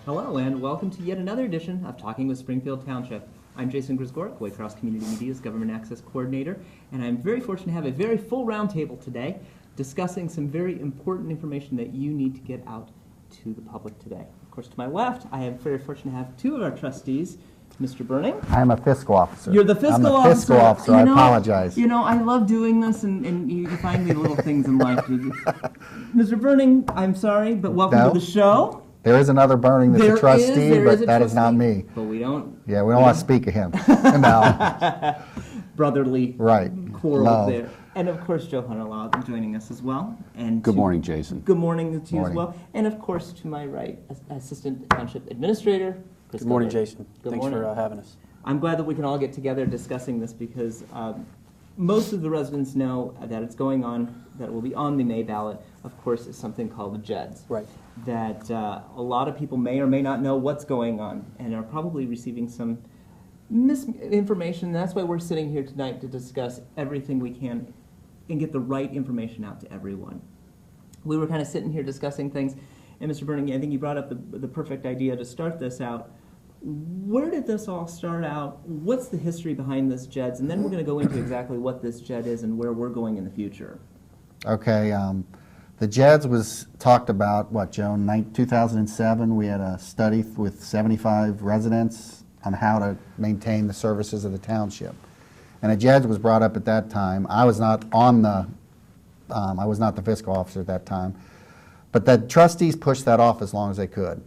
Hello, and welcome to yet another edition of Talking with Springfield Township. I'm Jason Grzegorek, Waycross Community Media's Government Access Coordinator, and I'm very fortunate to have a very full roundtable today discussing some very important information that you need to get out to the public today. Of course, to my left, I am very fortunate to have two of our trustees, Mr. Berning. I'm a fiscal officer. You're the fiscal officer. I'm the fiscal officer. I apologize. You know, I love doing this, and you find me little things in life. Mr. Berning, I'm sorry, but welcome to the show. There is another Berning that's a trustee, but that is not me. But we don't. Yeah, we don't want to speak of him. No. Brotherly quarrel Love. there. And of course, Joe Honerlaw joining us as well. And good morning, Jason. Good morning to you as well. And of course, to my right, Assistant Township Administrator Chris Gilbert. Good morning, Jason. Thanks for having us. I'm glad that we can all get together discussing this because most of the residents know that it's going on, that it will be on the May ballot, of course, is something called the JEDs. Right. That a lot of people may or may not know what's going on and are probably receiving some misinformation. That's why we're sitting here tonight to discuss everything we can and get the right information out to everyone. We were kind of sitting here discussing things, and Mr. Berning, I think you brought up the perfect idea to start this out. Where did this all start out? What's the history behind this JEDs? And then we're going to go into exactly what this JED is and where we're going in the future. Okay. The JEDs was talked about, Joan, 2007. We had a study with 75 residents on how to maintain the services of the township. And a JEDs was brought up at that time. I was not I was not the fiscal officer at that time. But the trustees pushed that off as long as they could.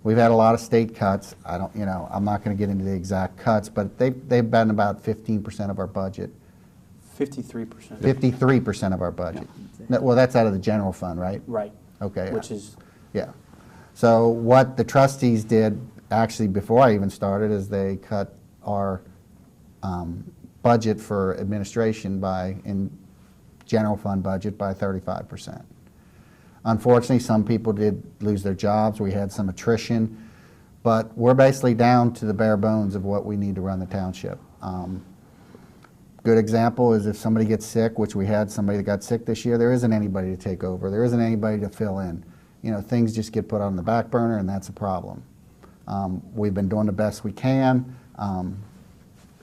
We've had a lot of state cuts. I'm not going to get into the exact cuts, but they've been about 15% of our budget. 53%. 53% of our budget. Yeah. Well, that's out of the general fund, right? Right. Okay. Which is... Yeah. So what the trustees did, actually, before I even started, is they cut our budget for administration in general fund budget by 35%. Unfortunately, some people did lose their jobs. We had some attrition, but we're basically down to the bare bones of what we need to run the township. Good example is if somebody gets sick, which we had somebody that got sick this year, there isn't anybody to take over. There isn't anybody to fill in. Things just get put on the back burner, and that's a problem. We've been doing the best we can.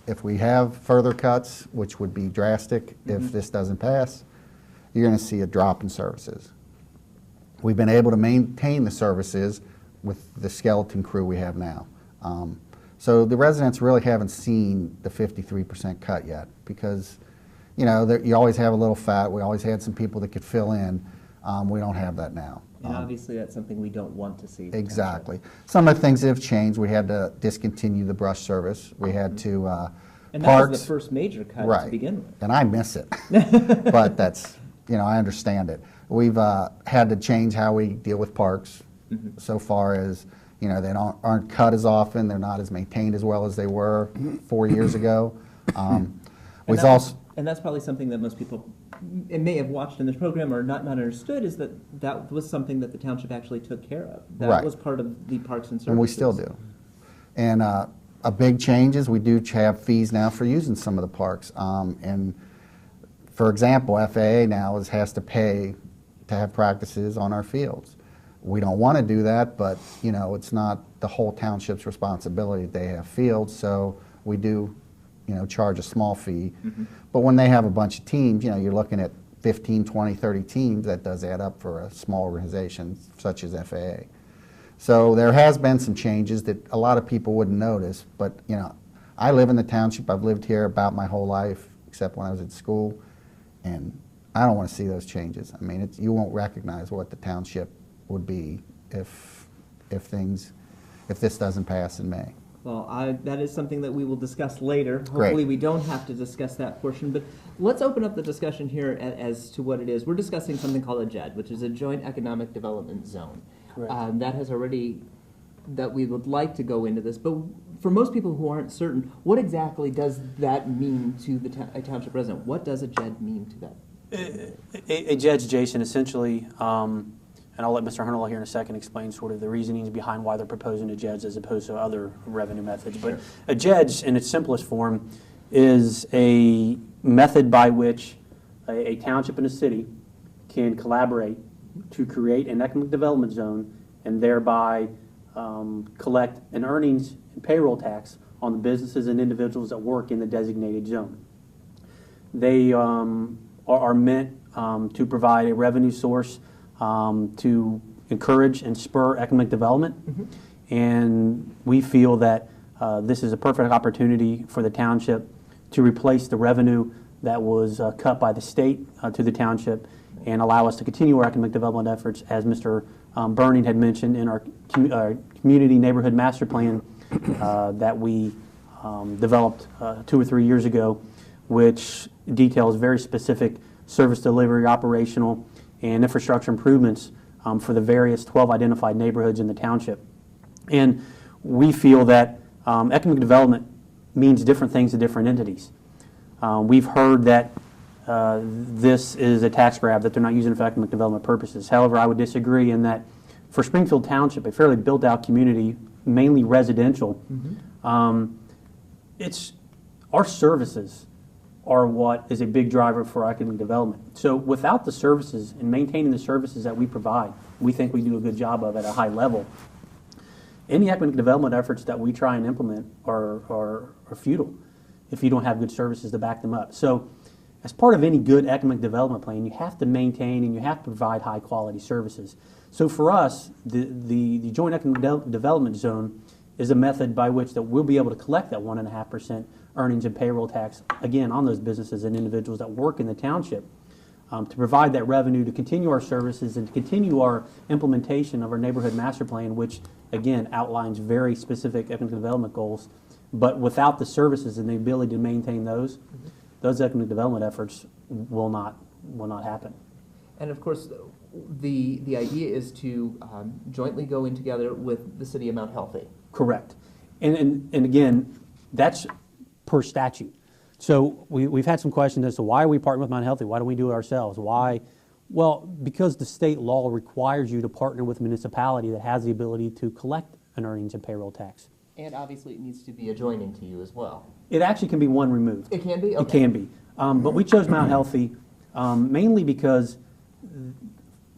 If we have further cuts, which would be drastic if this doesn't pass, you're going to see a drop in services. We've been able to maintain the services with the skeleton crew we have now. So the residents really haven't seen the 53% cut yet because, you always have a little fat. We always had some people that could fill in. We don't have that now. And obviously that's something we don't want to see. Exactly. Some of the things that have changed, we had to discontinue the brush service. We had to and parks. That was the first major cut to begin with. And I miss it. But that's, I understand it. We've had to change how we deal with parks so far as, they aren't cut as often. They're not as maintained as well as they were 4 years ago. And that's probably something that most people may have watched in this program or not understood is that was something that the township actually took care of. That was part of the parks and services. And we still do. And a big change is we do have fees now for using some of the parks. And for example, FAA now has to pay to have practices on our fields. We don't want to do that, but it's not the whole township's responsibility that they have fields, so we do charge a small fee. But when they have a bunch of teams, you're looking at 15, 20, 30 teams, that does add up for a small organization such as FAA. So there has been some changes that a lot of people wouldn't notice, but I live in the township. I've lived here about my whole life, except when I was at school, and I don't want to see those changes. I mean, you won't recognize what the township would be if this doesn't pass in May. Well, that is something that we will discuss later. Great. Hopefully we don't have to discuss that portion, but let's open up the discussion here as to what it is. We're discussing something called a JED, which is a Joint Economic Development Zone. That we would like to go into this, but for most people who aren't certain, what exactly does that mean to a township resident? What does a JED mean to them? A JED, Jason, essentially, and I'll let Mr. Honerlaw here in a second explain sort of the reasonings behind why they're proposing a JEDs as opposed to other revenue methods. But a JEDs, in its simplest form, is a method by which a township and a city can collaborate to create an economic development zone and thereby collect an earnings and payroll tax on the businesses and individuals that work in the designated zone. They are meant to provide a revenue source to encourage and spur economic development. And we feel that this is a perfect opportunity for the township to replace the revenue that was cut by the state to the township and allow us to continue our economic development efforts, as Mr. Berning had mentioned in our community neighborhood master plan that we developed 2 or 3 years ago, which details very specific service delivery, operational, and infrastructure improvements for the various 12 identified neighborhoods in the township. And we feel that economic development means different things to different entities. We've heard that this is a tax grab, that they're not using it for economic development purposes. However, I would disagree in that for Springfield Township, a fairly built-out community, mainly residential, it's our services are what is a big driver for economic development. So without the services and maintaining the services that we provide, we think we do a good job of at a high level. Any economic development efforts that we try and implement are futile if you don't have good services to back them up. So as part of any good economic development plan, you have to maintain and you have to provide high quality services. So for us, the joint economic development zone is a method by which that we'll be able to collect that 1.5% earnings and payroll tax, again, on those businesses and individuals that work in the township, to provide that revenue to continue our services and to continue our implementation of our neighborhood master plan, which, again, outlines very specific economic development goals. But without the services and the ability to maintain those, those economic development efforts will not happen. And of course, the idea is to jointly go in together with the city of Mount Healthy. Correct. And again, that's per statute. So we've had some questions as to why are we partnering with Mount Healthy? Why don't we do it ourselves? Why? Well, because the state law requires you to partner with a municipality that has the ability to collect an earnings and payroll tax. And obviously it needs to be adjoining to you as well. It actually can be one removed. It can be? Okay. It can be. But we chose Mount Healthy mainly because,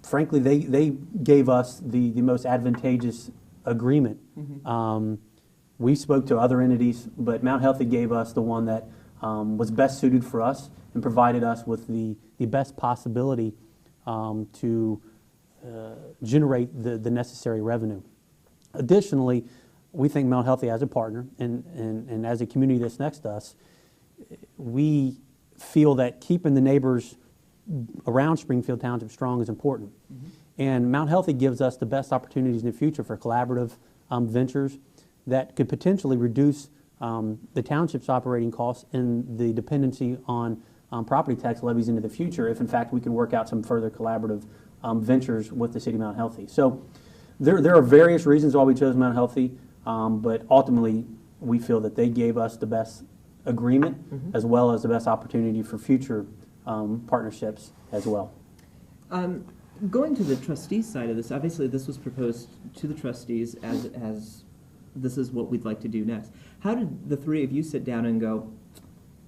frankly, they gave us the most advantageous agreement. We spoke to other entities, but Mount Healthy gave us the one that was best suited for us and provided us with the best possibility to generate the necessary revenue. Additionally, we think Mount Healthy as a partner and as a community that's next to us, we feel that keeping the neighbors around Springfield Township strong is important. And Mount Healthy gives us the best opportunities in the future for collaborative ventures that could potentially reduce the township's operating costs and the dependency on property tax levies into the future if, in fact, we can work out some further collaborative ventures with the city of Mount Healthy. So there are various reasons why we chose Mount Healthy, but ultimately we feel that they gave us the best agreement as well as the best opportunity for future partnerships as well. Going to the trustees side of this, obviously this was proposed to the trustees as this is what we'd like to do next. How did the three of you sit down and go,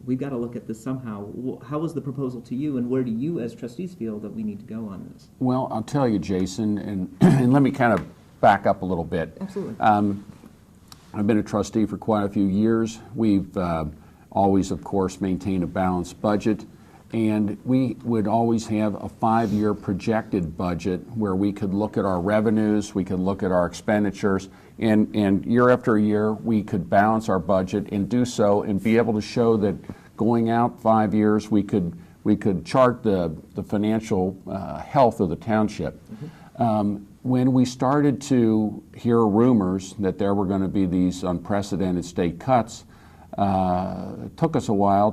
we've got to look at this somehow? How was the proposal to you, and where do you as trustees feel that we need to go on this? Well, I'll tell you, Jason, and let me kind of back up a little bit. Absolutely. I've been a trustee for quite a few years. We've always, of course, maintained a balanced budget, and we would always have a 5-year projected budget where we could look at our revenues, we could look at our expenditures, and year after year we could balance our budget and do so and be able to show that going out 5 years we could chart the financial health of the township. When we started to hear rumors that there were going to be these unprecedented state cuts, it took us a while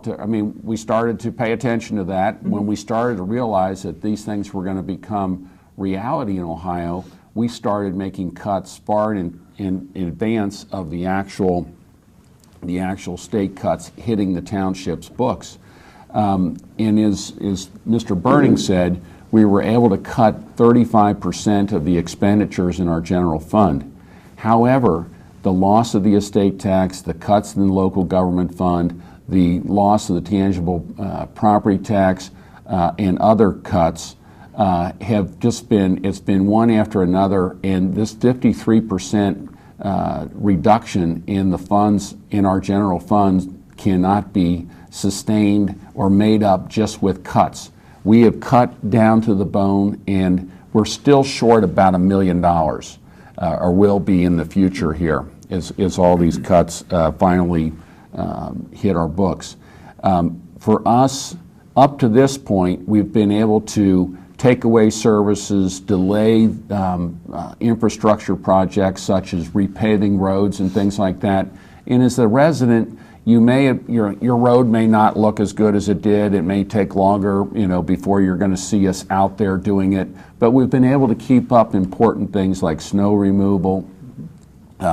we started to pay attention to that. When we started to realize that these things were going to become reality in Ohio, we started making cuts far in advance of the actual state cuts hitting the township's books. And as Mr. Berning said, we were able to cut 35% of the expenditures in our general fund. However, the loss of the estate tax, the cuts in the local government fund, the loss of the tangible property tax, and other cuts have just been, it's been one after another, and this 53% reduction in the funds, in our general funds, cannot be sustained or made up just with cuts. We have cut down to the bone, and we're still short about $1 million, or will be in the future here, as all these cuts finally hit our books. For us, up to this point, we've been able to take away services, delay infrastructure projects such as repaving roads and things like that. And as a resident, your road may not look as good as it did. It may take longer, before you're going to see us out there doing it. But we've been able to keep up important things like snow removal.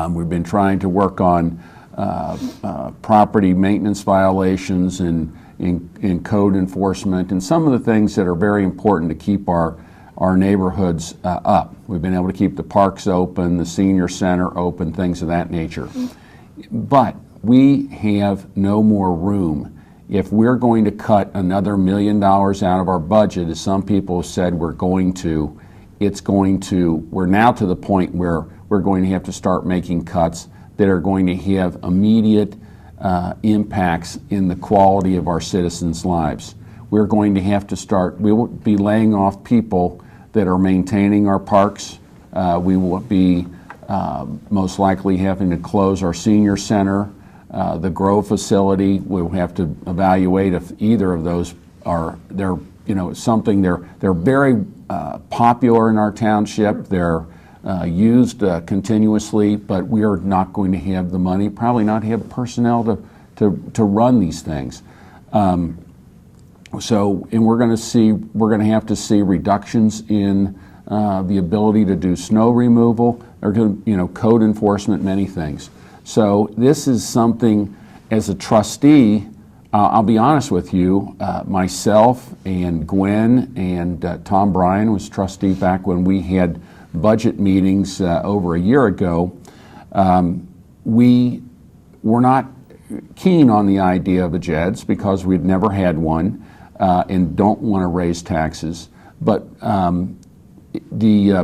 We've been trying to work on property maintenance violations and in code enforcement, and some of the things that are very important to keep our neighborhoods up. We've been able to keep the parks open, the senior center open, things of that nature. But we have no more room. If we're going to cut another $1 million out of our budget, as some people have said we're going to, we're now to the point where we're going to have to start making cuts that are going to have immediate impacts in the quality of our citizens' lives. We're going to have to we will be laying off people that are maintaining our parks. We will be most likely having to close our senior center, the Grove facility. We'll have to evaluate if either of those are, they're very popular in our township. They're used continuously, but we are not going to have the money, probably not have personnel to run these things. And we're going to have to see reductions in the ability to do snow removal, or code enforcement, many things. So this is something, as a trustee, I'll be honest with you, myself and Gwen and Tom Bryan was trustee back when we had budget meetings over a year ago. We were not keen on the idea of a JEDS because we'd never had one and don't want to raise taxes. But the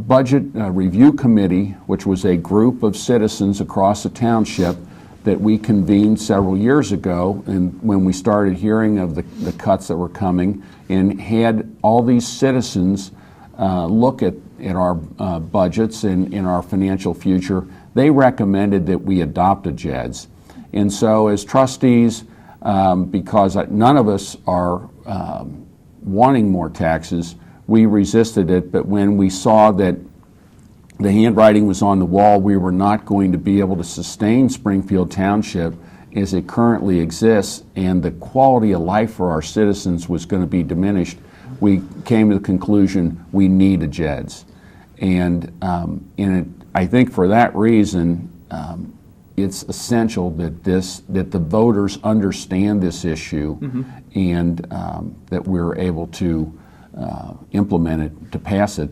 Budget Review Committee, which was a group of citizens across the township that we convened several years ago, and when we started hearing of the cuts that were coming, and had all these citizens look at our budgets and in our financial future, they recommended that we adopt a JEDS. And so as trustees, because none of us are wanting more taxes, we resisted it. But when we saw that the handwriting was on the wall, we were not going to be able to sustain Springfield Township as it currently exists, and the quality of life for our citizens was going to be diminished, we came to the conclusion we need a JEDS. And I think for that reason, it's essential that the voters understand this issue, and that we're able to implement it, to pass it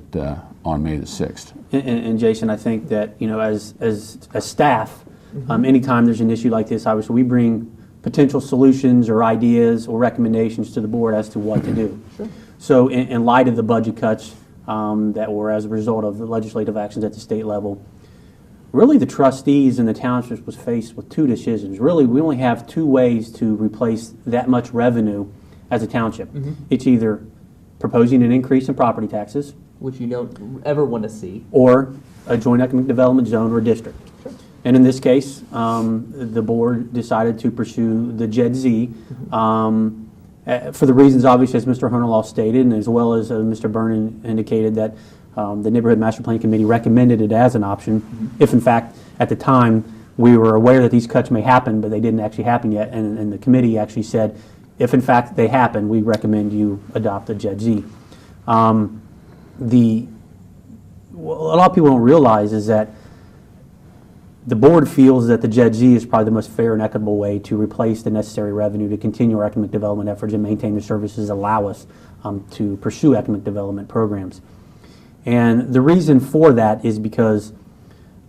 on May the 6th. And Jason, I think that, as staff, anytime there's an issue like this, obviously we bring potential solutions or ideas or recommendations to the board as to what to do. Sure. So in light of the budget cuts that were as a result of the legislative actions at the state level, really the trustees and the townships was faced with two decisions. Really, we only have two ways to replace that much revenue as a township. It's either proposing an increase in property taxes, which you don't ever want to see, or a joint economic development zone or district. Sure. And in this case, the board decided to pursue the JED-Z for the reasons obvious, as Mr. Honerlaw stated, and as well as Mr. Berning indicated, that the Neighborhood Master Plan Committee recommended it as an option, if in fact at the time we were aware that these cuts may happen, but they didn't actually happen yet, and the committee actually said, if in fact they happen, we recommend you adopt the JED-Z. What a lot of people don't realize is that the board feels that the JED-Z is probably the most fair and equitable way to replace the necessary revenue to continue our economic development efforts and maintain the services that allow us to pursue economic development programs. And the reason for that is because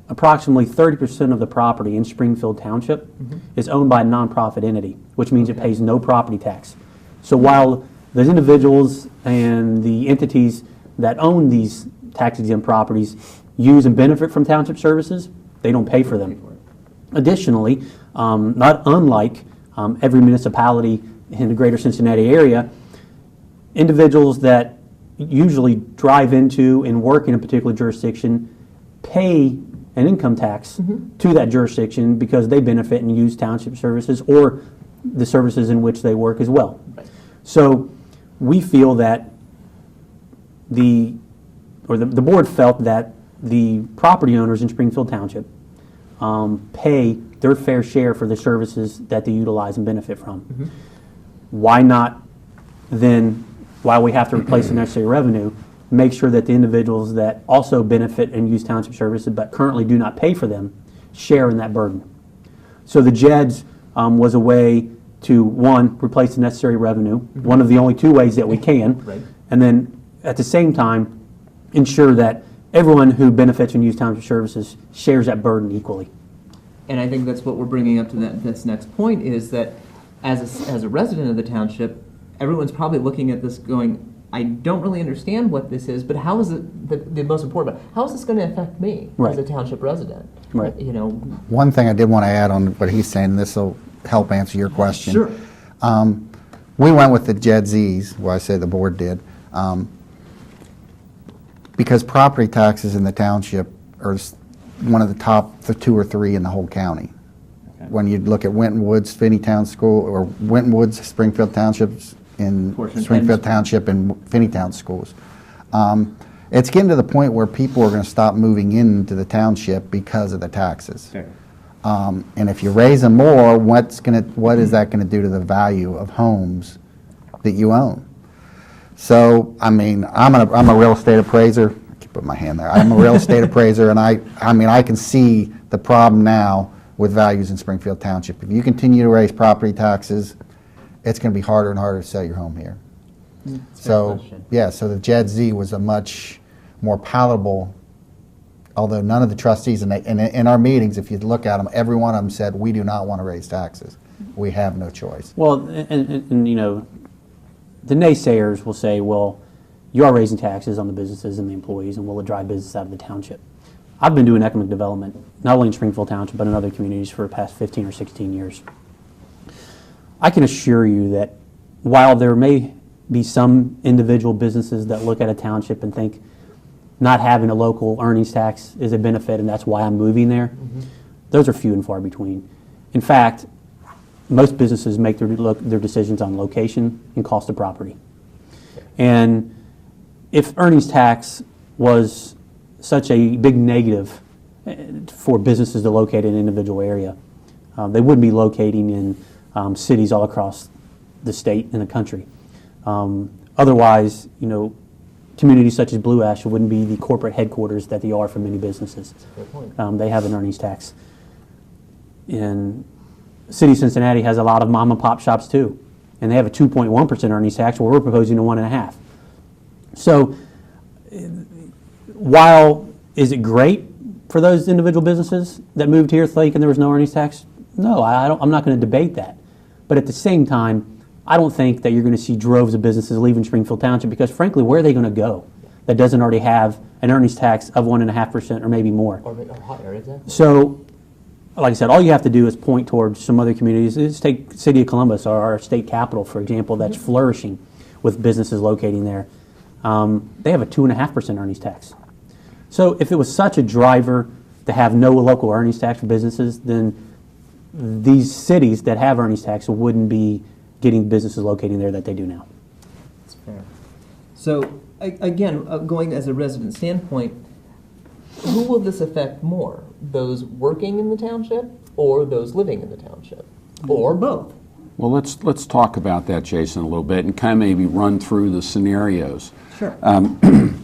approximately 30% of the property in Springfield Township is owned by a nonprofit entity, which means it pays no property tax. So while those individuals and the entities that own these tax-exempt properties use and benefit from township services, they don't pay for them. Additionally, not unlike every municipality in the greater Cincinnati area, individuals that usually drive into and work in a particular jurisdiction pay an income tax to that jurisdiction because they benefit and use township services or the services in which they work as well. Right. So we feel that the board felt that the property owners in Springfield Township pay their fair share for the services that they utilize and benefit from. Why not then, while we have to replace the necessary revenue, make sure that the individuals that also benefit and use township services but currently do not pay for them share in that burden? So the JEDS was a way to, one, replace the necessary revenue, one of the only two ways that we can, Right. and then at the same time ensure that everyone who benefits and uses township services shares that burden equally. And I think that's what we're bringing up to this next point is that as a resident of the township, everyone's probably looking at this going, I don't really understand what this is, but how is it, the most important, how is this going to affect me Right. as a township resident? Right. You know, One thing I did want to add on what he's saying, this will help answer your question. Sure. We went with the JEDZs, well, I say the board did, because property taxes in the township are one of the top 2 or 3 in the whole county. When you look at Winton Woods, Finneytown School, or Winton Woods, Springfield Townships, in Portion. Springfield Township and Finneytown schools. It's getting to the point where people are going to stop moving into the township because of the taxes. Fair. And if you raise them more, what is that going to do to the value of homes that you own? So, I mean, I'm a real estate appraiser. I keep putting my hand there. I'm a real estate appraiser, and I can see the problem now with values in Springfield Township. If you continue to raise property taxes, it's going to be harder and harder to sell your home here. So, yeah, so the JEDZ was a much more palatable, although none of the trustees, in our meetings, if you look at them, every one of them said, we do not want to raise taxes. We have no choice. Well, and you know, the naysayers will say, well, you are raising taxes on the businesses and the employees, and will it drive business out of the township? I've been doing economic development, not only in Springfield Township, but in other communities for the past 15 or 16 years. I can assure you that while there may be some individual businesses that look at a township and think not having a local earnings tax is a benefit and that's why I'm moving there, those are few and far between. In fact, most businesses make their decisions on location and cost of property. And if earnings tax was such a big negative for businesses to locate in an individual area, they wouldn't be locating in cities all across the state and the country. Otherwise, you know, communities such as Blue Ash wouldn't be the corporate headquarters that they are for many businesses. They have an earnings tax. And the city of Cincinnati has a lot of mom and pop shops too, and they have a 2.1% earnings tax, where we're proposing a 1.5%. So while is it great for those individual businesses that moved here thinking there was no earnings tax? No, I'm not going to debate that. But at the same time, I don't think that you're going to see droves of businesses leaving Springfield Township because, frankly, where are they going to go that doesn't already have an earnings tax of 1.5% or maybe more? Or higher, exactly. So, like I said, all you have to do is point towards some other communities. Just take City of Columbus, our state capital, for example, that's flourishing with businesses locating there. They have a 2.5% earnings tax. So if it was such a driver to have no local earnings tax for businesses, then these cities that have earnings tax wouldn't be getting businesses locating there that they do now. That's fair. So, again, going as a resident standpoint, who will this affect more? Those working in the township or those living in the township? Or both? Well, let's talk about that, Jason, a little bit and kind of maybe run through the scenarios. Sure.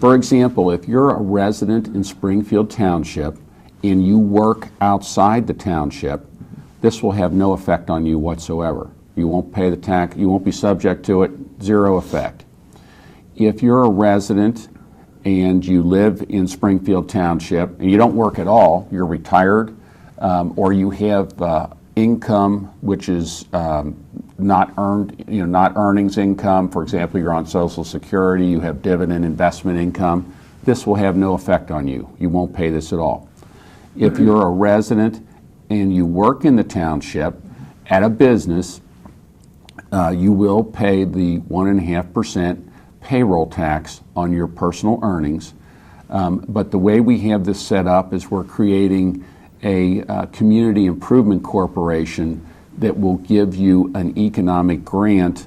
For example, if you're a resident in Springfield Township and you work outside the township, this will have no effect on you whatsoever. You won't pay the tax, you won't be subject to it, zero effect. If you're a resident and you live in Springfield Township and you don't work at all, you're retired, or you have income which is not earned, not earnings income. For example, you're on Social Security, you have dividend investment income. This will have no effect on you. You won't pay this at all. If you're a resident and you work in the township at a business, you will pay the 1.5% payroll tax on your personal earnings. But the way we have this set up is we're creating a community improvement corporation that will give you an economic grant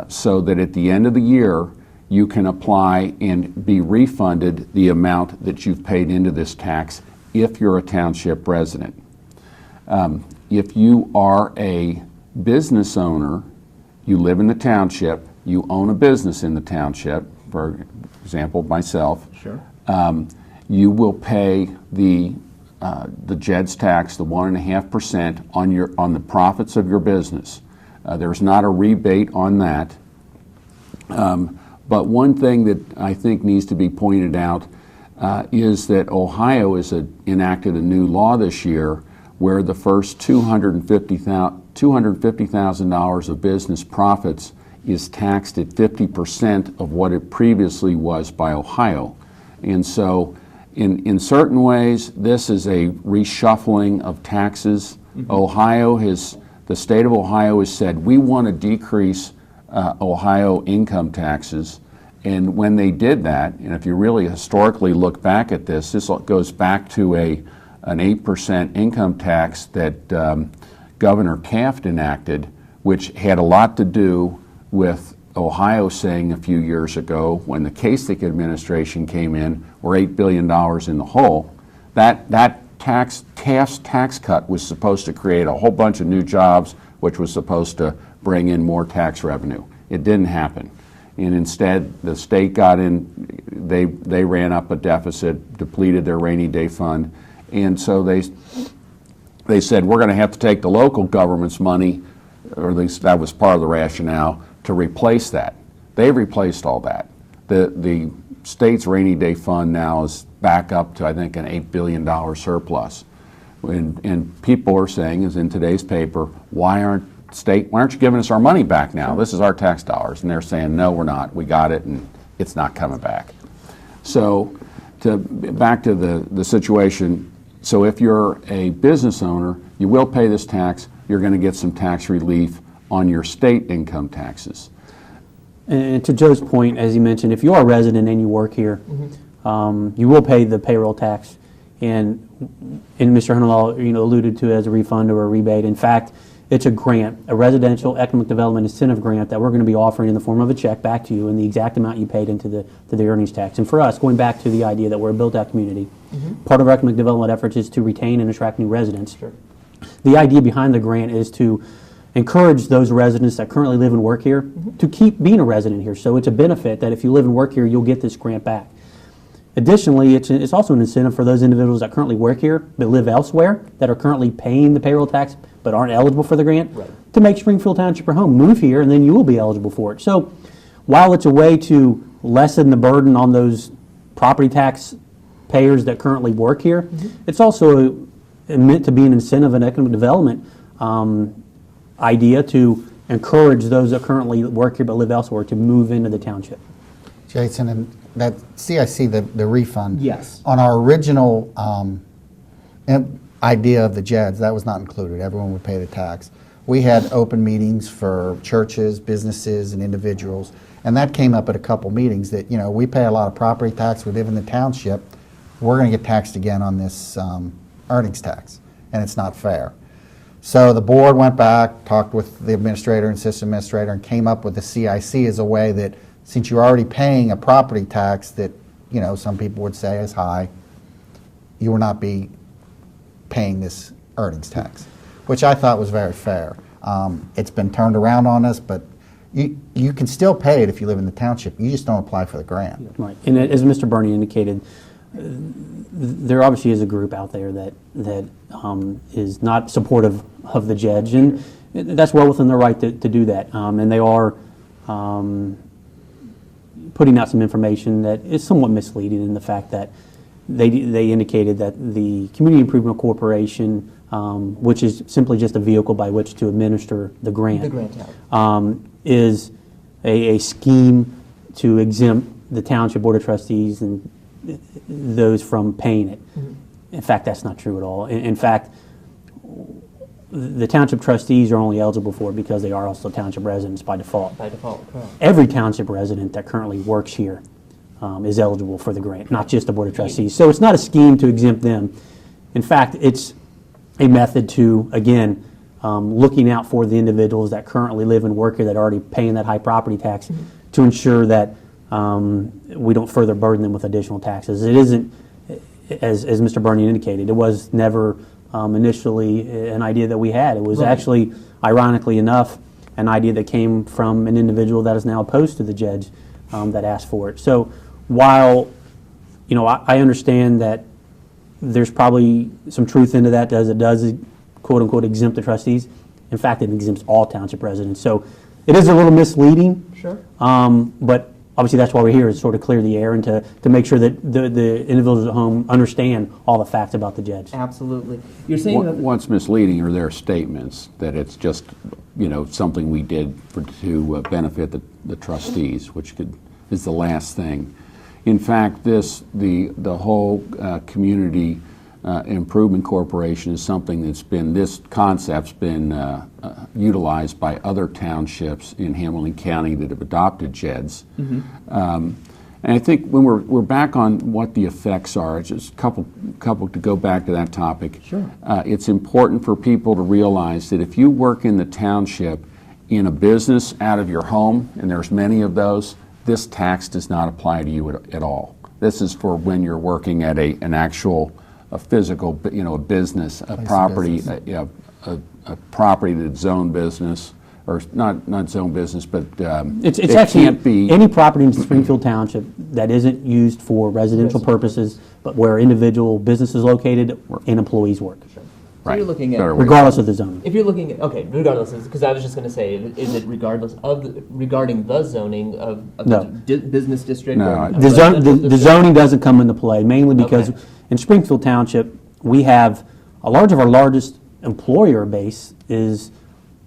so that at the end of the year you can apply and be refunded the amount that you've paid into this tax if you're a township resident. If you are a business owner, you live in the township, you own a business in the township, for example, myself, Sure. You will pay the JEDS tax, the 1.5% on the profits of your business. There's not a rebate on that. But one thing that I think needs to be pointed out is that Ohio has enacted a new law this year where the first $250,000 of business profits is taxed at 50% of what it previously was by Ohio. And so in certain ways, this is a reshuffling of taxes. The state of Ohio has said, we want to decrease Ohio income taxes. And when they did that, and if you really historically look back at this goes back to an 8% income tax that Governor Taft enacted, which had a lot to do with Ohio saying a few years ago when the Kasich administration came in, we're $8 billion in the hole. That Taft's tax cut was supposed to create a whole bunch of new jobs, which was supposed to bring in more tax revenue. It didn't happen. And instead, the state got in, they ran up a deficit, depleted their rainy day fund, and so they said, we're going to have to take the local government's money, or at least that was part of the rationale, to replace that. They replaced all that. The state's rainy day fund now is back up to, I think, an $8 billion surplus. And people are saying, as in today's paper, why aren't you giving us our money back now? This is our tax dollars. And they're saying, no, we're not. We got it, and it's not coming back. So back to the situation. So if you're a business owner, you will pay this tax. You're going to get some tax relief on your state income taxes. And to Joe's point, as he mentioned, if you are a resident and you work here, you will pay the payroll tax. And Mr. Honerlaw, alluded to it as a refund or a rebate. In fact, it's a grant, a residential economic development incentive grant that we're going to be offering in the form of a check back to you in the exact amount you paid into the earnings tax. And for us, going back to the idea that we're a built-out community, part of our economic development efforts is to retain and attract new residents. Sure. The idea behind the grant is to encourage those residents that currently live and work here to keep being a resident here. So it's a benefit that if you live and work here, you'll get this grant back. Additionally, it's also an incentive for those individuals that currently work here but live elsewhere that are currently paying the payroll tax but aren't eligible for the grant, to make Springfield Township your home. Move here, and then you will be eligible for it. So while it's a way to lessen the burden on those property tax payers that currently work here, it's also meant to be an incentive and economic development idea to encourage those that currently work here but live elsewhere to move into the township. Jason, and that CIC, the refund. Yes. On our original idea of the JEDS, that was not included. Everyone would pay the tax. We had open meetings for churches, businesses, and individuals, and that came up at a couple meetings that, we pay a lot of property tax, we live in the township, we're going to get taxed again on this earnings tax, and it's not fair. So the board went back, talked with the administrator and assistant administrator, and came up with the CIC as a way that since you're already paying a property tax that, some people would say is high, you will not be paying this earnings tax, which I thought was very fair. It's been turned around on us, but you can still pay it if you live in the township. You just don't apply for the grant. Right. And as Mr. Berning indicated, there obviously is a group out there that is not supportive of the JEDS, and that's well within their right to do that. And they are putting out some information that is somewhat misleading in the fact that they indicated that the Community Improvement Corporation which is simply just a vehicle by which to administer the grant. The grant out. Is a scheme to exempt the Township Board of Trustees and those from paying it. In fact, that's not true at all. In fact, the Township Trustees are only eligible for it because they are also Township residents by default. By default, correct. Every Township resident that currently works here is eligible for the grant, not just the Board of Trustees. So it's not a scheme to exempt them. In fact, it's a method to, again, looking out for the individuals that currently live and work here that are already paying that high property tax to ensure that we don't further burden them with additional taxes. It isn't, as Mr. Berning indicated, it was never initially an idea that we had. It was actually, ironically enough, an idea that came from an individual that is now opposed to the judge that asked for it. So while, I understand that there's probably some truth into that, as it does, quote unquote, exempt the trustees. In fact, it exempts all township residents. So it is a little misleading. Sure. But obviously that's why we're here, is sort of clear the air and to make sure that the individuals at home understand all the facts about the judge. Absolutely. You're saying that What's misleading are their statements that it's just, something we did to benefit the trustees, which is the last thing. In fact, the whole community improvement corporation is something this concept's been utilized by other townships in Hamilton County that have adopted JEDs. And I think when we're back on what the effects are, just a couple to go back to that topic. Sure. It's important for people to realize that if you work in the township in a business out of your home, and there's many of those, this tax does not apply to you at all. This is for when you're working at a physical, a business, a property, a property that's zone business, or not zone business, but It's it actually can't be any property in Springfield Township that isn't used for residential purposes, but where individual business is located and employees work, So you're looking at, Better way. regardless of the zoning. if you're looking at, okay, regardless, because I was just going to say, is it regardless of, regarding the zoning of No. the business district? No, or I- The residential district? zoning doesn't come into play, mainly because Okay. in Springfield Township, we have our largest employer base is,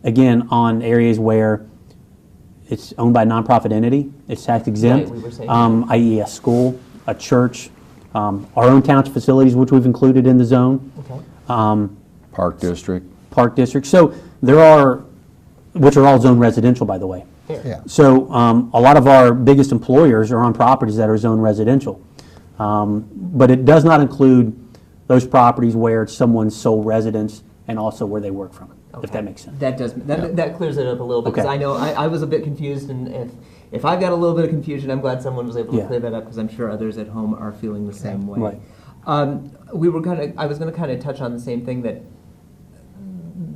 again, on areas where it's owned by a nonprofit entity, it's tax exempt, Right, we were saying i.e. a school, a church, our own township facilities, which we've included in the zone. Okay. Park District. Park district. So there are, which are all zone residential, by the way. Fair. Yeah. So a lot of our biggest employers are on properties that are zone residential. But it does not include those properties where it's someone's sole residence and also where they work from, if that makes sense. That does, that clears it up a little bit, because Okay. I know I was a bit confused, and if I've got a little bit of confusion, I'm glad someone was able to Yeah. clear that up, because I'm sure others at home are feeling the same way. Right. I was going to kind of touch on the same thing, that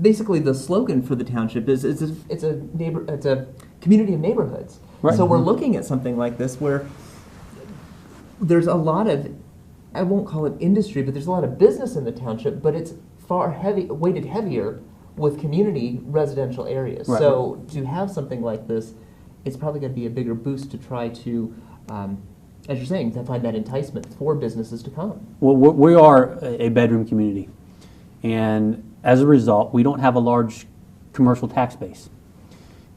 basically the slogan for the township is it's a community of neighborhoods. Right. So we're looking at something like this where there's a lot of, I won't call it industry, but there's a lot of business in the township, but it's weighted heavier with community residential areas. Right. So to have something like this, it's probably going to be a bigger boost to try to, as you're saying, to find that enticement for businesses to come. Well, we are a bedroom community, and as a result, we don't have a large commercial tax base.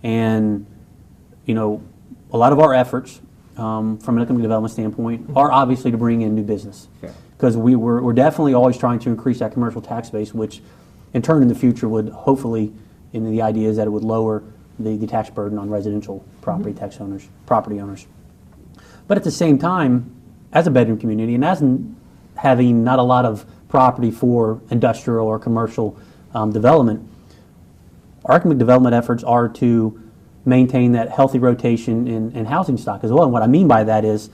And, a lot of our efforts from an economic development standpoint are obviously to bring in new business. Fair. Because we're definitely always trying to increase that commercial tax base, which in turn in the future would hopefully, the idea is that it would lower the tax burden on residential property property owners. But at the same time, as a bedroom community, and as having not a lot of property for industrial or commercial development, our economic development efforts are to maintain that healthy rotation in housing stock as well. And what I mean by that is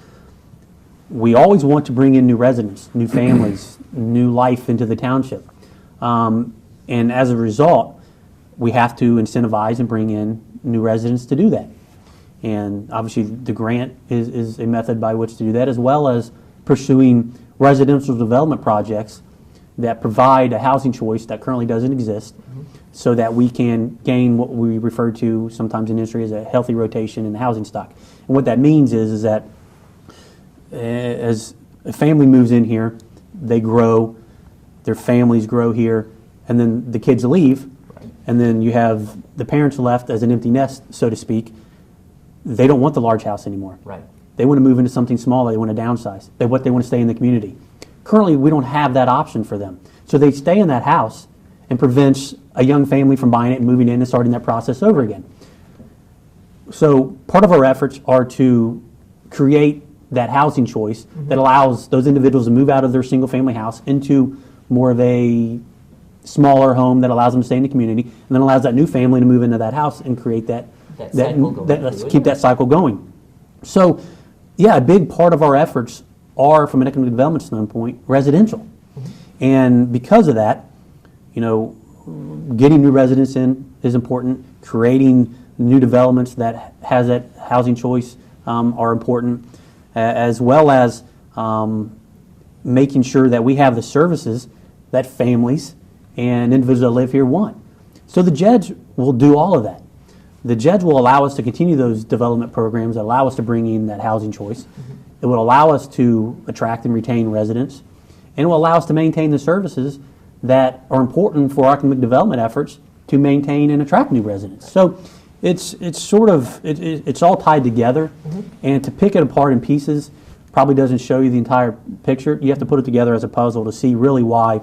we always want to bring in new residents, new families, new life into the township. And as a result, we have to incentivize and bring in new residents to do that. And obviously the grant is a method by which to do that, as well as pursuing residential development projects that provide a housing choice that currently doesn't exist, so that we can gain what we refer to sometimes in industry as a healthy rotation in the housing stock. And what that means is that as a family moves in here, they grow, their families grow here, and then the kids leave, and then you have the parents left as an empty nest, so to speak. They don't want the large house anymore. Right. They want to move into something smaller. They want to downsize. They want to stay in the community. Currently, we don't have that option for them. So they stay in that house and prevents a young family from buying it and moving in and starting that process over again. So part of our efforts are to create that housing choice that allows those individuals to move out of their single-family house into more of a smaller home that allows them to stay in the community, and then allows that new family to move into that house and create let's keep that cycle going. So, yeah, a big part of our efforts are, from an economic development standpoint, residential. And because of that, getting new residents in is important. Creating new developments that has that housing choice are important, as well as making sure that we have the services that families and individuals that live here want. So the JEDS will do all of that. The JEDS will allow us to continue those development programs that allow us to bring in that housing choice. It will allow us to attract and retain residents, and it will allow us to maintain the services that are important for our economic development efforts to maintain and attract new residents. So it's all tied together, and to pick it apart in pieces probably doesn't show you the entire picture. You have to put it together as a puzzle to see really why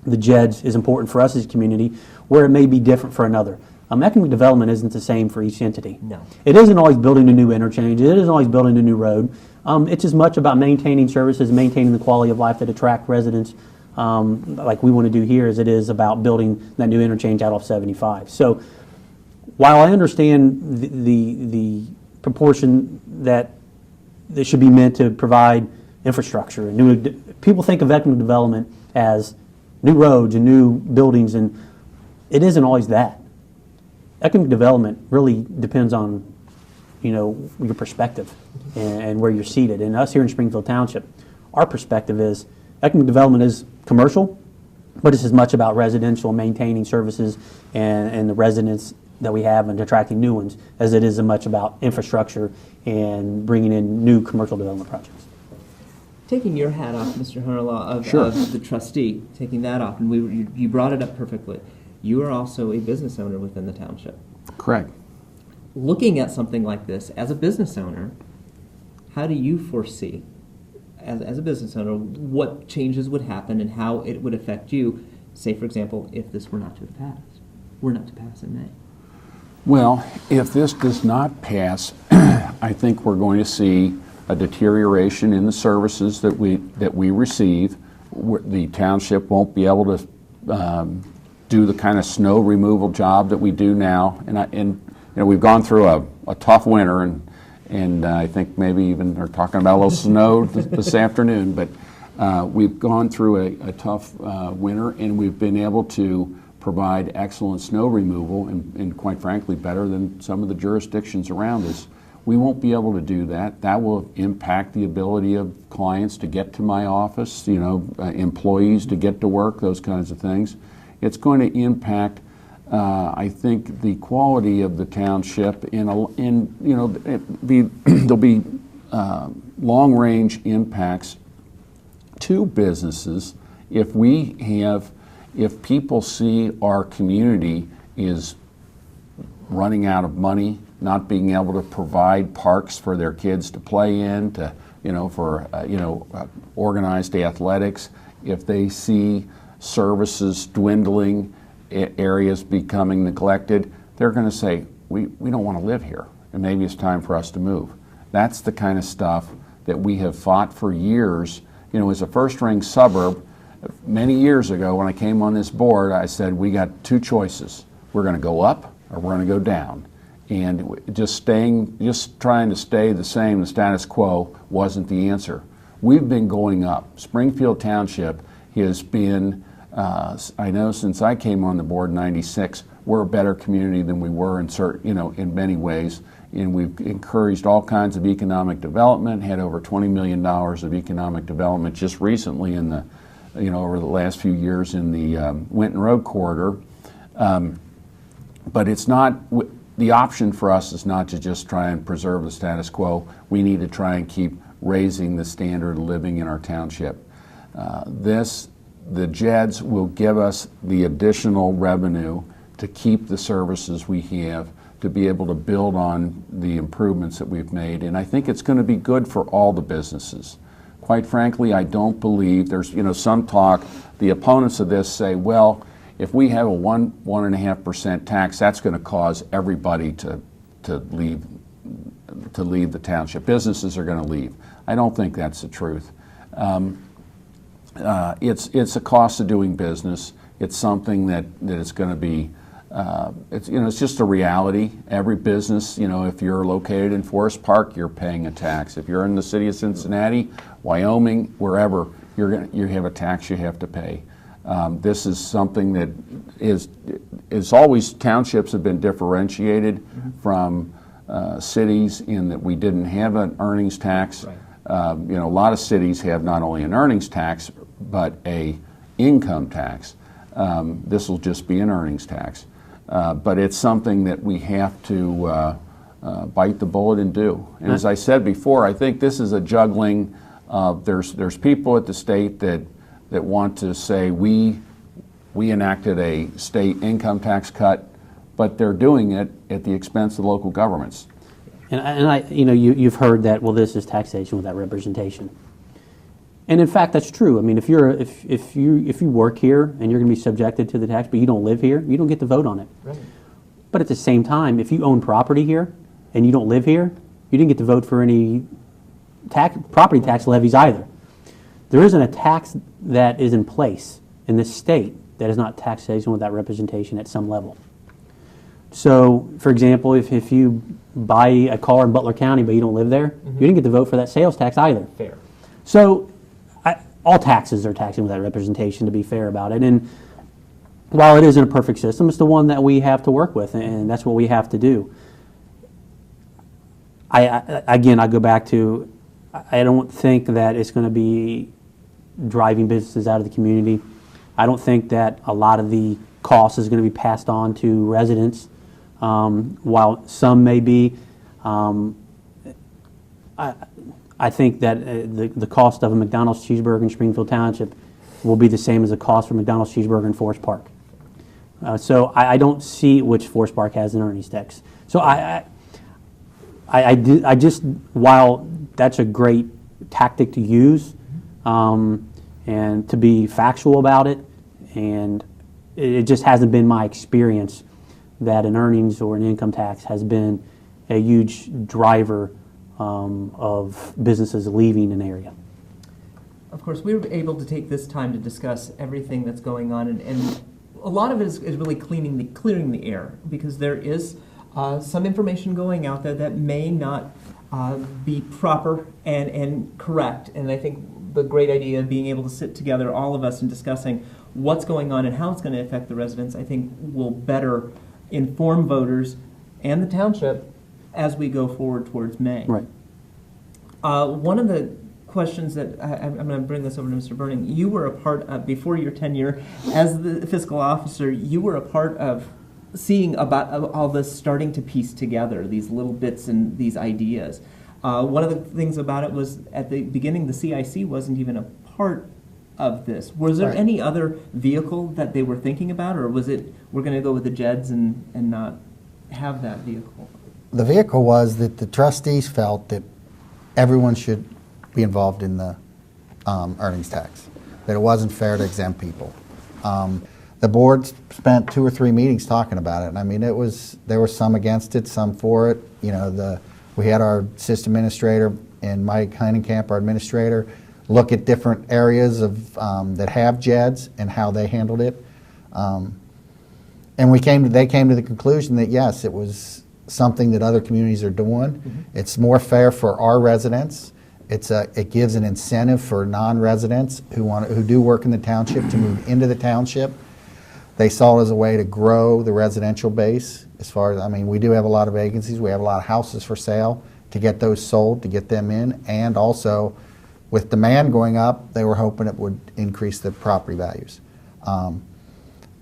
the JEDS is important for us as a community, where it may be different for another. Economic development isn't the same for each entity. No. It isn't always building a new interchange. It isn't always building a new road. It's as much about maintaining services, maintaining the quality of life that attract residents, like we want to do here, as it is about building that new interchange out off 75. So while I understand the proportion that they should be meant to provide infrastructure, and people think of economic development as new roads and new buildings, and it isn't always that. Economic development really depends on, your perspective and where you're seated. And us here in Springfield Township, our perspective is economic development is commercial, but it's as much about residential, maintaining services and the residents that we have and attracting new ones, as it is as much about infrastructure and bringing in new commercial development projects. Taking your hat off, Mr. Honerlaw, Sure. of the trustee, taking that off, and you brought it up perfectly. You are also a business owner within the township. Correct. Looking at something like this, as a business owner, how do you foresee, as a business owner, what changes would happen and how it would affect you, say, for example, if this were not to pass in May? Well, if this does not pass, I think we're going to see a deterioration in the services that we receive. The township won't be able to do the kind of snow removal job that we do now, and we've gone through a tough winter, and I think maybe even they're talking about a little snow this afternoon. But we've gone through a tough winter, and we've been able to provide excellent snow removal, and quite frankly, better than some of the jurisdictions around us. We won't be able to do that. That will impact the ability of clients to get to my office, employees to get to work, those kinds of things. It's going to impact, I think, the quality of the township. There'll be long-range impacts to businesses if people see our community is running out of money, not being able to provide parks for their kids to play in, organized athletics, if they see services dwindling, areas becoming neglected, they're going to say, we don't want to live here, and maybe it's time for us to move. That's the kind of stuff that we have fought for years. As a first-ring suburb, many years ago when I came on this board, I said, we got two choices. We're going to go up or we're going to go down. And just trying to stay the same, the status quo, wasn't the answer. We've been going up. Springfield Township has been, I know since I came on the board in '96, we're a better community than we were in many ways. And we've encouraged all kinds of economic development, had over $20 million of economic development just recently in the, over the last few years in the Winton Road corridor. But it's not, the option for us is not to just try and preserve the status quo. We need to try and keep raising the standard of living in our township. the JEDs will give us the additional revenue to keep the services we have, to be able to build on the improvements that we've made. And I think it's going to be good for all the businesses. Quite frankly, I don't believe there's, some talk, the opponents of this say, well, if we have a 1.5% tax, that's going to cause everybody to leave the township. Businesses are going to leave. I don't think that's the truth. It's a cost of doing business. It's something that is going to be, it's just a reality. Every business, if you're located in Forest Park, you're paying a tax. If you're in the city of Cincinnati, Wyoming, wherever, you have a tax you have to pay. This is something that is always, townships have been differentiated from cities in that we didn't have an earnings tax. Right. A lot of cities have not only an earnings tax, but a income tax. This will just be an earnings tax. But it's something that we have to bite the bullet and do. And as I said before, I think this is a juggling. There's people at the state that want to say we enacted a state income tax cut, but they're doing it at the expense of local governments. And you've heard that, well, this is taxation without representation. And in fact, that's true. I mean, if you work here and you're going to be subjected to the tax, but you don't live here, you don't get to vote on it. Right. But at the same time, if you own property here and you don't live here, you didn't get to vote for any property tax levies either. There isn't a tax that is in place in this state that is not taxation without representation at some level. So, for example, if you buy a car in Butler County but you don't live there, you didn't get to vote for that sales tax either. Fair. So, all taxes are taxing without representation, to be fair about it. And while it isn't a perfect system, it's the one that we have to work with, and that's what we have to do. I go back to, I don't think that it's going to be driving businesses out of the community. I don't think that a lot of the cost is going to be passed on to residents, while some may be. I think that the cost of a McDonald's cheeseburger in Springfield Township will be the same as the cost for McDonald's cheeseburger in Forest Park. So I don't see which Forest Park has an earnings tax. So I just, while that's a great tactic to use, and to be factual about it, and it just hasn't been my experience that an earnings or an income tax has been a huge driver of businesses leaving an area. Of course, we were able to take this time to discuss everything that's going on, and a lot of it is really clearing the air, because there is some information going out there that may not be proper and correct. And I think the great idea of being able to sit together, all of us, and discussing what's going on and how it's going to affect the residents, I think will better inform voters and the township as we go forward towards May. Right. One of the questions that I'm going to bring this over to Mr. Berning. You were a part of, before your tenure as the fiscal officer, you were a part of seeing about all this starting to piece together, these little bits and these ideas. One of the things about it was at the beginning, the CIC wasn't even a part of this. Was there any other vehicle that they were thinking about, or was it, we're going to go with the JEDs and not have that vehicle? The vehicle was that the trustees felt that everyone should be involved in the earnings tax, that it wasn't fair to exempt people. The board spent 2 or 3 meetings talking about it, and I mean, there were some against it, some for it. We had our assistant administrator and Mike Heinenkamp, our administrator, look at different areas of that have JEDs and how they handled it. And they came to the conclusion that yes, it was something that other communities are doing. Mm-hmm. It's more fair for our residents. It gives an incentive for non-residents who do work in the township to move into the township. They saw it as a way to grow the residential base. As far as, I mean, we do have a lot of vacancies. We have a lot of houses for sale, to get those sold, to get them in, and also with demand going up, they were hoping it would increase the property values.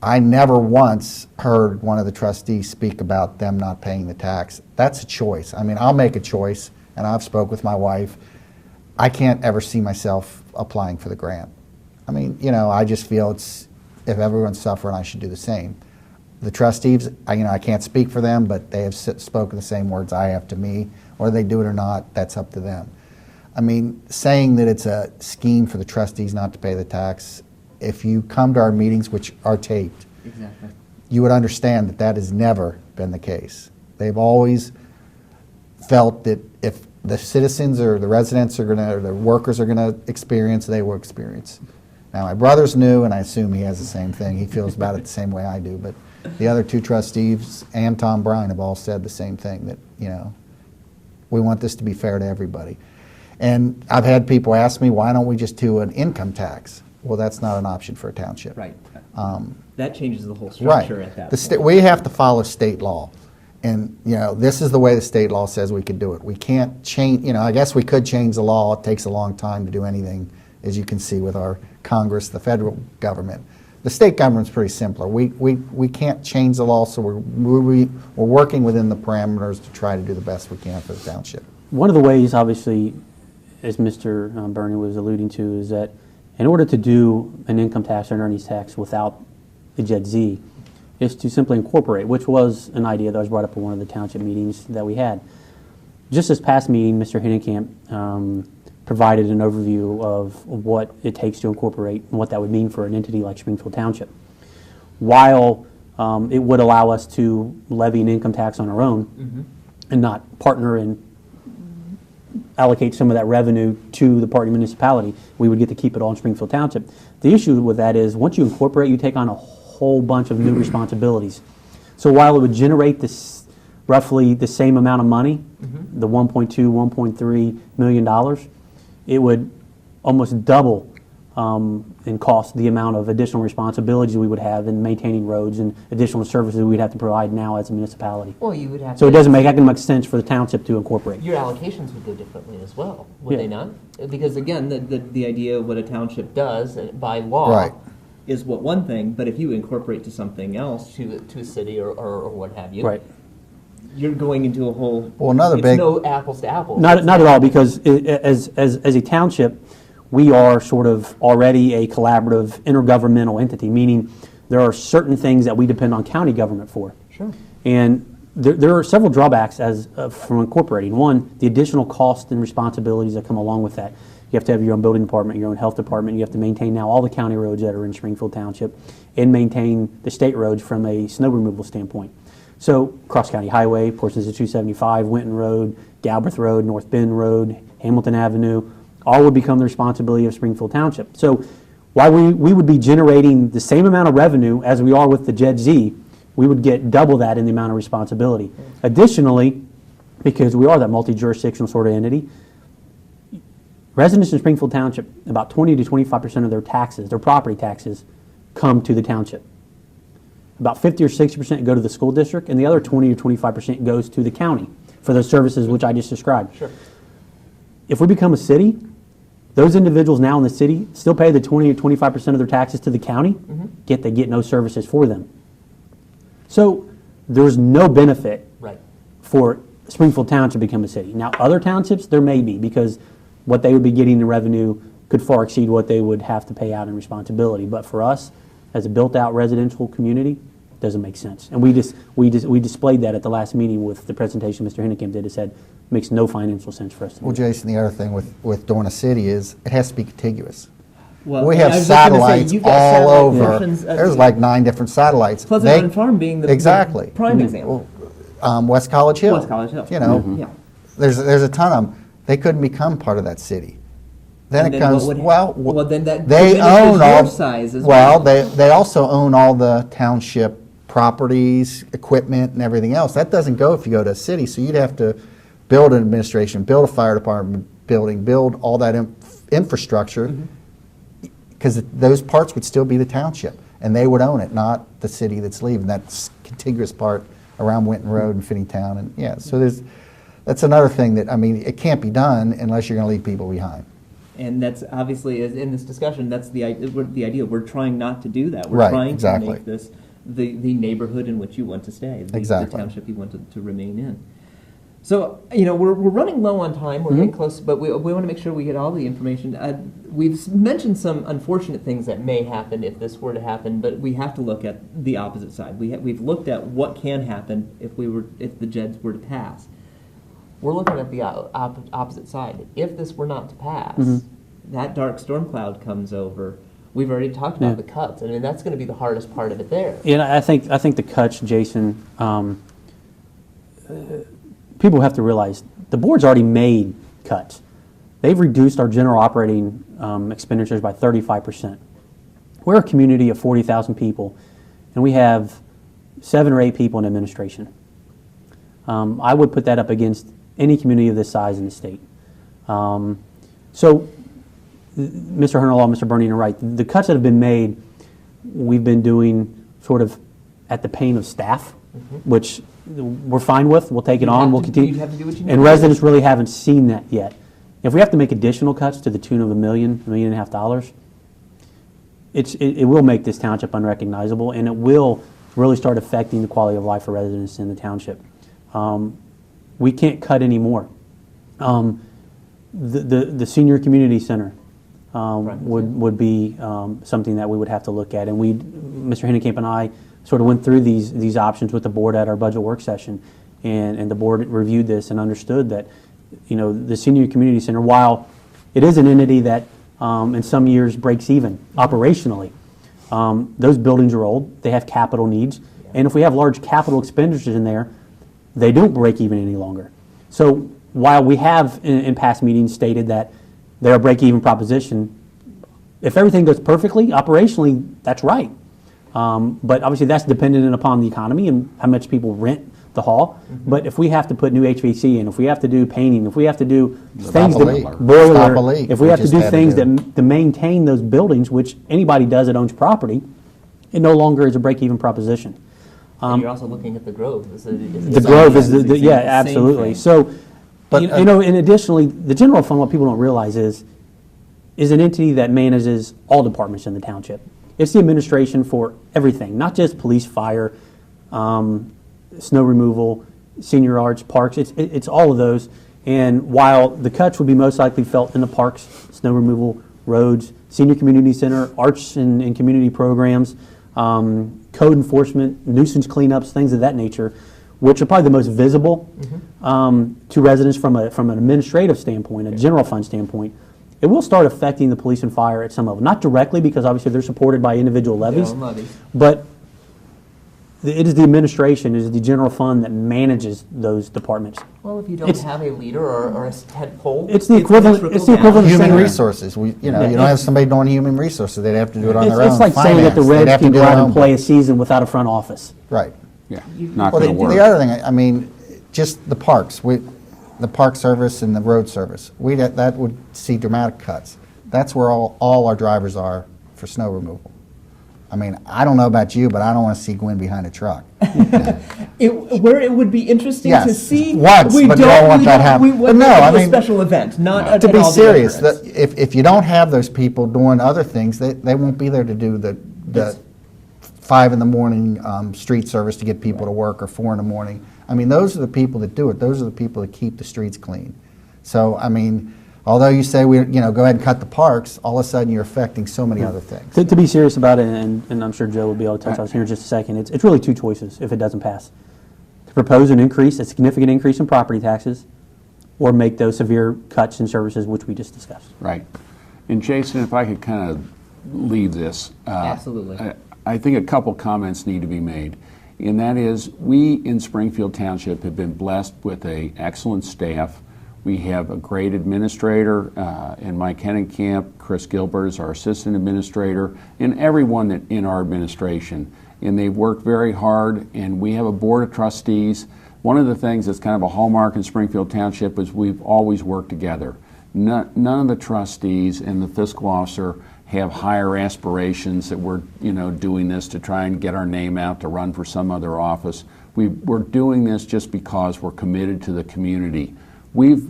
I never once heard one of the trustees speak about them not paying the tax. That's a choice. I mean, I'll make a choice, and I've spoke with my wife. I can't ever see myself applying for the grant. I mean, I just feel if everyone's suffering, I should do the same. The trustees, I can't speak for them, but they have spoken the same words I have to me. Whether they do it or not, that's up to them. I mean, saying that it's a scheme for the trustees not to pay the tax, if you come to our meetings, which are taped, Exactly. you would understand that has never been the case. They've always felt that if the citizens or the residents or the workers are going to experience, they will experience. Now, my brother's new, and I assume he has the same thing. He feels about it the same way I do, but the other two trustees and Tom Bryan have all said the same thing, that, we want this to be fair to everybody. And I've had people ask me, why don't we just do an income tax? Well, that's not an option for a township. Right. That changes the whole Right. structure at that point. We have to follow state law. And, this is the way the state law says we can do it. We can't change, I guess we could change the law. It takes a long time to do anything, as you can see with our Congress, the federal government. The state government's pretty simpler. We can't change the law, so we're working within the parameters to try to do the best we can for the township. One of the ways, obviously, as Mr. Berning was alluding to, is that in order to do an income tax or an earnings tax without the Jed Z, is to simply incorporate, which was an idea that was brought up at one of the township meetings that we had. Just this past meeting, Mr. Hinnenkamp provided an overview of what it takes to incorporate and what that would mean for an entity like Springfield Township. While it would allow us to levy an income tax on our own and not partner and allocate some of that revenue to the partner municipality, we would get to keep it all in Springfield Township. The issue with that is once you incorporate, you take on a whole bunch of new responsibilities. So while it would generate this roughly the same amount of money, the $1.2, $1.3 million, it would almost double in cost the amount of additional responsibilities we would have in maintaining roads and additional services we'd have to provide now as a municipality. Well, you would have So to. it doesn't make economic sense for the township to incorporate. Your allocations would go differently as well, would Yeah. they not? Because again, the idea of what a township does by law Right. is one thing, but if you incorporate to something else, to a city or what have you, Right. you're going into a whole. Well, another it's big- no apples to apples. Not at all, because as a township, we are sort of already a collaborative intergovernmental entity, meaning there are certain things that we depend on county government for. Sure. And there are several drawbacks from incorporating. One, the additional costs and responsibilities that come along with that. You have to have your own building department, your own health department. You have to maintain now all the county roads that are in Springfield Township and maintain the state roads from a snow removal standpoint. So Cross County Highway, portions of 275, Winton Road, Galbraith Road, North Bend Road, Hamilton Avenue, all would become the responsibility of Springfield Township. So while we would be generating the same amount of revenue as we are with the Jed Z, we would get double that in the amount of responsibility. Additionally, because we are that multi-jurisdictional sort of entity, residents in Springfield Township, about 20 to 25% of their taxes, their property taxes, come to the township. About 50 or 60% go to the school district, and the other 20 or 25% goes to the county for those services which I just described. Sure. If we become a city, those individuals now in the city still pay the 20 or 25% of their taxes to the county, yet they get no services for them. So there's no benefit Right. for Springfield Township to become a city. Now, other townships, there may be, because what they would be getting in revenue could far exceed what they would have to pay out in responsibility. But for us, as a built-out residential community, it doesn't make sense. And we displayed that at the last meeting with the presentation Mr. Hinnenkamp did. It said it makes no financial sense for us to do. Well, Jason, the other thing with doing a city is it has to be contiguous. Well, We I have was just gonna say, satellites you've got all satellite over. portions of There's like 9 different satellites. Pleasant Run Farm being the exactly. prime example. West College Hill. West College Hill. You know, Yeah. there's a ton of them. They couldn't become part of that city. Then And it then comes, what would- well, well, then that they diminishes own your all, size as well, well. they also own all the township properties, equipment, and everything else. That doesn't go if you go to a city, so you'd have to build an administration, build a fire department building, build all that infrastructure, because those parts would still be the township, and they would own it, not the city that's leaving. That's contiguous part around Winton Road and Finneytown, and yeah, so that's another thing that, I mean, it can't be done unless you're going to leave people behind. And that's obviously, as in this discussion, that's the idea. We're trying not to do that. We're Right, trying exactly. to make this the neighborhood in which you want to stay, the Exactly. township you want to remain in. So, we're running low on time. We're getting close, but we want to make sure we get all the information. We've mentioned some unfortunate things that may happen if this were to happen, but we have to look at the opposite side. We've looked at what can happen if the JEDs were to pass. We're looking at the opposite side. If this were not to pass, that dark storm cloud comes over. We've already talked about the cuts. I mean, that's going to be the hardest part of it there. I think the cuts, Jason. People have to realize the board's already made cuts. They've reduced our general operating expenditures by 35%. We're a community of 40,000 people, and we have 7 or 8 people in administration. I would put that up against any community of this size in the state. So, Mr. Honerlaw, Mr. Berning are right. The cuts that have been made, we've been doing sort of at the pain of staff, which we're fine with. We'll take it on. We'll continue. You'd have to do what you need and to residents really haven't seen that yet. If we have to make additional cuts to the tune of $1 million, $1.5 million, it will make this township unrecognizable, and it will really start affecting the quality of life for residents in the township. We can't cut anymore. The senior community center would be something that we would have to look at, and Mr. Hennekamp and I sort of went through these options with the board at our budget work session, and the board reviewed this and understood that the senior community center, while it is an entity that in some years breaks even operationally, those buildings are old, they have capital needs, and if we have large capital expenditures in there, they don't break even any longer. So while we have in past meetings stated that they're a break-even proposition, if everything goes perfectly operationally, that's right. But obviously that's dependent upon the economy and how much people rent the hall. But if we have to put new HVAC in, if we have to do painting, if we have to do things that boiler, if we have to do things to maintain those buildings, which anybody does that owns property, it no longer is a break-even proposition. And you're also looking at the Grove. The Grove is absolutely. So, but and additionally, the general fund, what people don't realize is an entity that manages all departments in the township. It's the administration for everything, not just police, fire, snow removal, senior arts, parks. It's all of those. And while the cuts would be most likely felt in the parks, snow removal, roads, senior community center, arts and community programs, code enforcement, nuisance cleanups, things of that nature, which are probably the most visible to residents from an administrative standpoint, a general fund standpoint. It will start affecting the police and fire at some level. Not directly, because obviously they're supported by individual levies, but it is the administration, it is the general fund that manages those departments. Well, if you don't have a leader or a head pole, it's the equivalent. It's the equivalent of human saying, resources. You don't have somebody doing human resources. They'd have to do it on their own. It's like saying that the Reds can go out and play a season without a front office. Right. Yeah, not going to work. The other thing, I mean, just the parks. The park service and the road service. That would see dramatic cuts. That's where all our drivers are for snow removal. I mean, I don't know about you, but I don't want to see Gwen behind a truck. Where it would be interesting to see. Once, but you don't want that happening. But no, I mean, a special event, not to be serious. If you don't have those people doing other things, they won't be there to do the 5 in the morning street service to get people to work, or 4 in the morning. I mean, those are the people that do it. Those are the people that keep the streets clean. So, I mean, although you say go ahead and cut the parks, all of a sudden you're affecting so many other things. To be serious about it, and I'm sure Joe will be able to touch on this here in just a second, it's really 2 choices if it doesn't pass. To propose a significant increase in property taxes, or make those severe cuts in services which we just discussed. Right. And Jason, if I could kind of leave this. Absolutely. I think a couple comments need to be made. And that is, we in Springfield Township have been blessed with an excellent staff. We have a great administrator in Mike Hennekamp. Chris Gilbert is our assistant administrator, and everyone in our administration. And they've worked very hard, and we have a board of trustees. One of the things that's kind of a hallmark in Springfield Township is we've always worked together. None of the trustees and the fiscal officer have higher aspirations that we're doing this to try and get our name out to run for some other office. We're doing this just because we're committed to the community. We've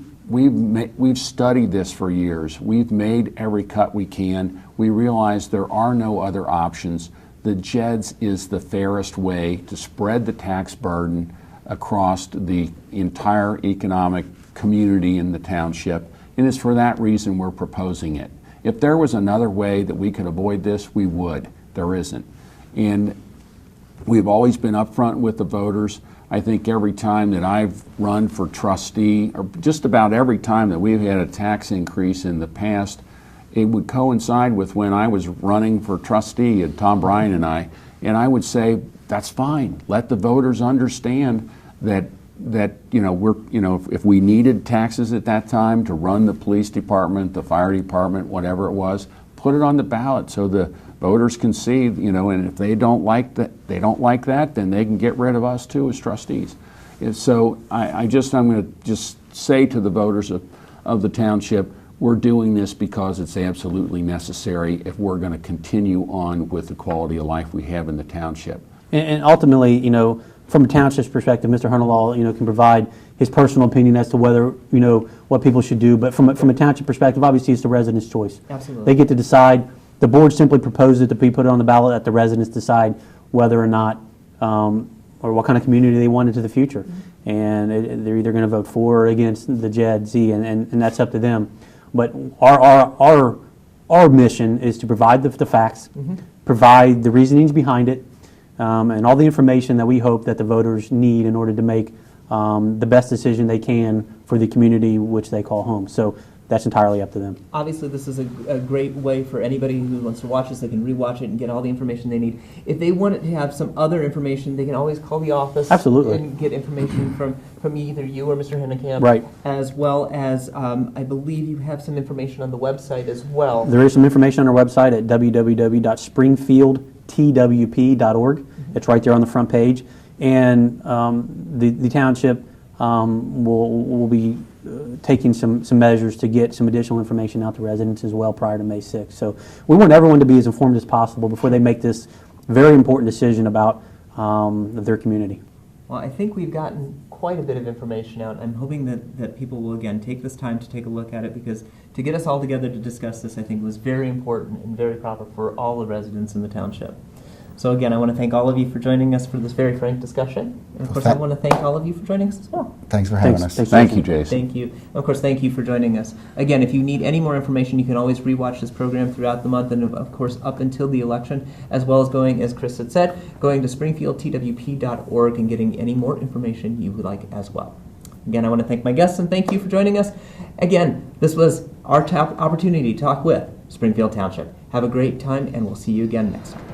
studied this for years. We've made every cut we can. We realize there are no other options. The JEDS is the fairest way to spread the tax burden across the entire economic community in the township, and it's for that reason we're proposing it. If there was another way that we could avoid this, we would. There isn't. And we've always been upfront with the voters. I think every time that I've run for trustee, or just about every time that we've had a tax increase in the past, it would coincide with when I was running for trustee, and Tom Bryan and I would say, that's fine. Let the voters understand that if we needed taxes at that time to run the police department, the fire department, whatever it was, put it on the ballot so the voters can see, and if they don't like that, then they can get rid of us too as trustees. And so I'm going to just say to the voters of the township, we're doing this because it's absolutely necessary if we're going to continue on with the quality of life we have in the township. And ultimately, from a township's perspective, Mr. Honerlaw, can provide his personal opinion as to whether, what people should do. But from a township perspective, obviously it's the residents' choice. Absolutely. They get to decide. The board simply proposes it to be put on the ballot, that the residents decide whether or not, or what kind of community they want into the future. Mm-hmm. And they're either going to vote for or against the JED-Z, and that's up to them. But our mission is to provide the facts, mm-hmm. provide the reasonings behind it, and all the information that we hope that the voters need in order to make the best decision they can for the community which they call home. So that's entirely up to them. Obviously, this is a great way for anybody who wants to watch this. They can rewatch it and get all the information they need. If they wanted to have some other information, they can always call the office. Absolutely. And get information from either you or Mr. Hennekamp. Right. As well as, I believe you have some information on the website as well. There is some information on our website at www.springfieldtwp.org. Mm-hmm. It's right there on the front page. And the township will be taking some measures to get some additional information out to residents as well prior to May 6th. So we want everyone to be as informed as possible before they make this very important decision about their community. Well, I think we've gotten quite a bit of information out. I'm hoping that people will, again, take this time to take a look at it, because to get us all together to discuss this, I think, was very important and very proper for all the residents in the township. So again, I want to thank all of you for joining us for this very frank discussion. And of course, I want to thank all of you for joining us as well. Thanks for having us. Thank you, Jason. Thank you. Of course, thank you for joining us. Again, if you need any more information, you can always rewatch this program throughout the month, and of course up until the election, as well as going, as Chris had said, going to springfieldtwp.org and getting any more information you would like as well. Again, I want to thank my guests and thank you for joining us. Again, this was our opportunity to talk with Springfield Township. Have a great time, and we'll see you again next time.